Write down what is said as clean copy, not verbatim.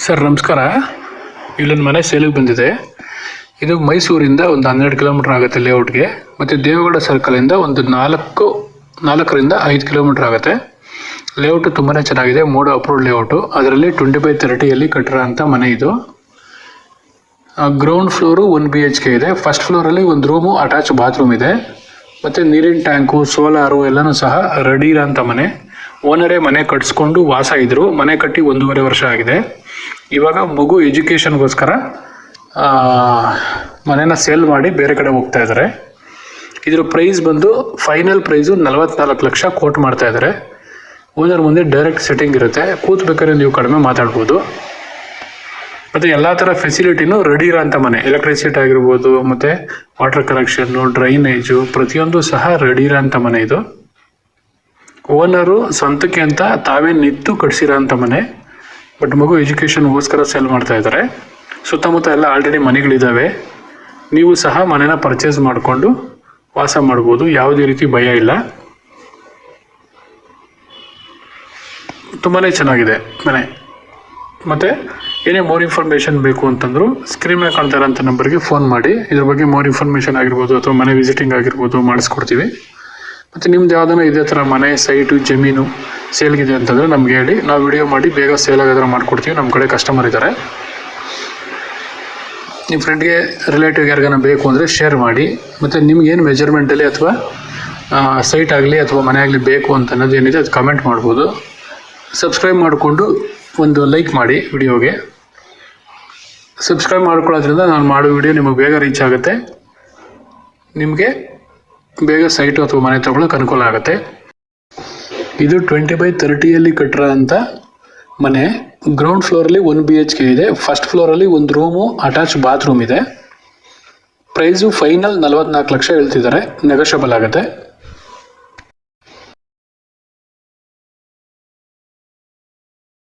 Sir ನಮಸ್ಕಾರ. ಇಲ್ಲೊಂದು ಮನೆ ಸೇಲಿಗೆ ಬಂದಿದೆ. ಇದು ಮೈಸೂರಿಂದ ಒಂದು 12 ಕಿಲೋಮೀಟ್ರ್ ಆಗುತ್ತೆ ಲೇಔಟ್ಗೆ. ಮತ್ತು ದೇವೇಗೌಡ ಸರ್ಕಲಿಂದ ಒಂದು 4ರಿಂದ 5 ಕಿಲೋಮೀಟ್ರ್ ಆಗುತ್ತೆ. ಲೇಔಟು ತುಂಬಾ ಚೆನ್ನಾಗಿದೆ. ಮೋಡ ಅಪ್ರೂವ್ಡ್ ಲೇಔಟು. ಅದರಲ್ಲಿ 20/30 ಕಟ್ಟಿರೋ ಅಂಥ ಮನೆ ಇದು. ಗ್ರೌಂಡ್ ಫ್ಲೋರು 1 BHK ಇದೆ. ಫಸ್ಟ್ ಫ್ಲೋರಲ್ಲಿ ಒಂದು ರೂಮು, ಅಟ್ಯಾಚ್ ಬಾತ್ರೂಮ್ ಇದೆ. ಮತ್ತು ನೀರಿನ ಟ್ಯಾಂಕು, ಸೋಲಾರು ಎಲ್ಲನೂ ಸಹ ರೆಡಿ ಇರೋಂಥ ಮನೆ. ಓನರೇ ಮನೆ ಕಟ್ಸ್ಕೊಂಡು ವಾಸ ಇದ್ದರು. ಮನೆ ಕಟ್ಟಿ 1.5 ವರ್ಷ ಆಗಿದೆ. ಇವಾಗ ಮಗು ಎಜುಕೇಷನ್ಗೋಸ್ಕರ ಮನೇನ ಸೇಲ್ ಮಾಡಿ ಬೇರೆ ಕಡೆ ಹೋಗ್ತಾ ಇದ್ದಾರೆ. ಇದ್ರ ಪ್ರೈಸ್ ಬಂದು ಫೈನಲ್ ಪ್ರೈಸು 44 ಲಕ್ಷ ಕೋಟ್ ಮಾಡ್ತಾ ಇದ್ದಾರೆ. ಓನರ್ ಮುಂದೆ ಡೈರೆಕ್ಟ್ ಸೆಟ್ಟಿಂಗ್ ಇರುತ್ತೆ. ಕೂತ್ಬೇಕಾದ್ರೆ ನೀವು ಕಡಿಮೆ ಮಾತಾಡ್ಬೋದು. ಮತ್ತು ಎಲ್ಲ ಥರ ಫೆಸಿಲಿಟಿನೂ ರೆಡಿ ಇರೋಂಥ ಮನೆ. ಎಲೆಕ್ಟ್ರಿಸಿಟಿ ಆಗಿರ್ಬೋದು, ಮತ್ತು ವಾಟರ್ ಕನೆಕ್ಷನ್ನು, ಡ್ರೈನೇಜು ಪ್ರತಿಯೊಂದು ಸಹ ರೆಡಿ ಇರೋಂಥ ಮನೆ ಇದು. ಓನರು ಸ್ವಂತಕ್ಕೆ ಅಂತ ತಾವೇ ನಿಂತು ಕಟ್ಸಿರೋಂಥ ಮನೆ. ಬಟ್ ಮಗು ಎಜುಕೇಷನ್ಗೋಸ್ಕರ ಸೇಲ್ ಮಾಡ್ತಾ ಇದ್ದಾರೆ. ಸುತ್ತಮುತ್ತ ಎಲ್ಲ ಆಲ್ರೆಡಿ ಮನೆಗಳಿದ್ದಾವೆ. ನೀವು ಸಹ ಮನೆನ ಪರ್ಚೇಸ್ ಮಾಡಿಕೊಂಡು ವಾಸ ಮಾಡ್ಬೋದು. ಯಾವುದೇ ರೀತಿ ಭಯ ಇಲ್ಲ. ತುಂಬಾ ಚೆನ್ನಾಗಿದೆ ಮನೆ. ಮತ್ತು ಏನೇ ಮೋರ್ ಇನ್ಫಾರ್ಮೇಷನ್ ಬೇಕು ಅಂತಂದರೂ ಸ್ಕ್ರೀನ್ ಮೇಲೆ ಕಾಣ್ತಾ ಇರೋಂಥ ನಂಬರ್ಗೆ ಫೋನ್ ಮಾಡಿ ಇದ್ರ ಬಗ್ಗೆ ಮೋರ್ ಇನ್ಫಾರ್ಮೇಷನ್ ಆಗಿರ್ಬೋದು ಅಥವಾ ಮನೆ ವಿಸಿಟಿಂಗ್ ಆಗಿರ್ಬೋದು ಮಾಡಿಸ್ಕೊಡ್ತೀವಿ. ಮತ್ತು ನಿಮ್ದು ಯಾವುದನ್ನ ಇದೇ ಥರ ಮನೆ, ಸೈಟು, ಜಮೀನು ಸೇಲ್ಗಿದೆ ಅಂತಂದರೆ ನಮ್ಗೆ ಹೇಳಿ. ನಾವು ವಿಡಿಯೋ ಮಾಡಿ ಬೇಗ ಸೇಲ್ ಆಗೋದ್ರ ಮಾಡಿಕೊಡ್ತೀವಿ. ನಮ್ಮ ಕಡೆ ಕಸ್ಟಮರ್ ಇದ್ದಾರೆ. ನಿಮ್ಮ ಫ್ರೆಂಡ್ಗೆ, ರಿಲೇಟಿವ್ಗೆ ಯಾರಿಗಾನ ಬೇಕು ಅಂದರೆ ಶೇರ್ ಮಾಡಿ. ಮತ್ತು ನಿಮ್ಗೇನು ಮೆಜರ್ಮೆಂಟಲ್ಲಿ ಅಥವಾ ಸೈಟ್ ಆಗಲಿ ಅಥವಾ ಮನೆ ಆಗಲಿ ಬೇಕು ಅಂತ ಅನ್ನೋದು ಏನಿದೆ ಅದು ಕಮೆಂಟ್ ಮಾಡ್ಬೋದು. ಸಬ್ಸ್ಕ್ರೈಬ್ ಮಾಡಿಕೊಂಡು ಒಂದು ಲೈಕ್ ಮಾಡಿ ವಿಡಿಯೋಗೆ. ಸಬ್ಸ್ಕ್ರೈಬ್ ಮಾಡ್ಕೊಳ್ಳೋದ್ರಿಂದ ನಾನು ಮಾಡೋ ವಿಡಿಯೋ ನಿಮಗೆ ಬೇಗ ರೀಚ್ ಆಗುತ್ತೆ. ನಿಮಗೆ ಬೇಗ ಸೈಟು ಅಥವಾ ಮನೆ ತೊಗೊಳಕ್ಕೆ ಅನುಕೂಲ ಆಗುತ್ತೆ. ಇದು 20/30 ಕಟ್ಟಿರೋ ಅಂಥ ಮನೆ. ಗ್ರೌಂಡ್ ಫ್ಲೋರಲ್ಲಿ 1 BHK ಇದೆ. ಫಸ್ಟ್ ಫ್ಲೋರಲ್ಲಿ ಒಂದು ರೂಮು, ಅಟ್ಯಾಚ್ ಬಾತ್ರೂಮ್ ಇದೆ. ಪ್ರೈಸು ಫೈನಲ್ 44 ಲಕ್ಷ ಹೇಳ್ತಿದ್ದಾರೆ. ನೆಗೋಷಿಯಬಲ್ ಆಗುತ್ತೆ.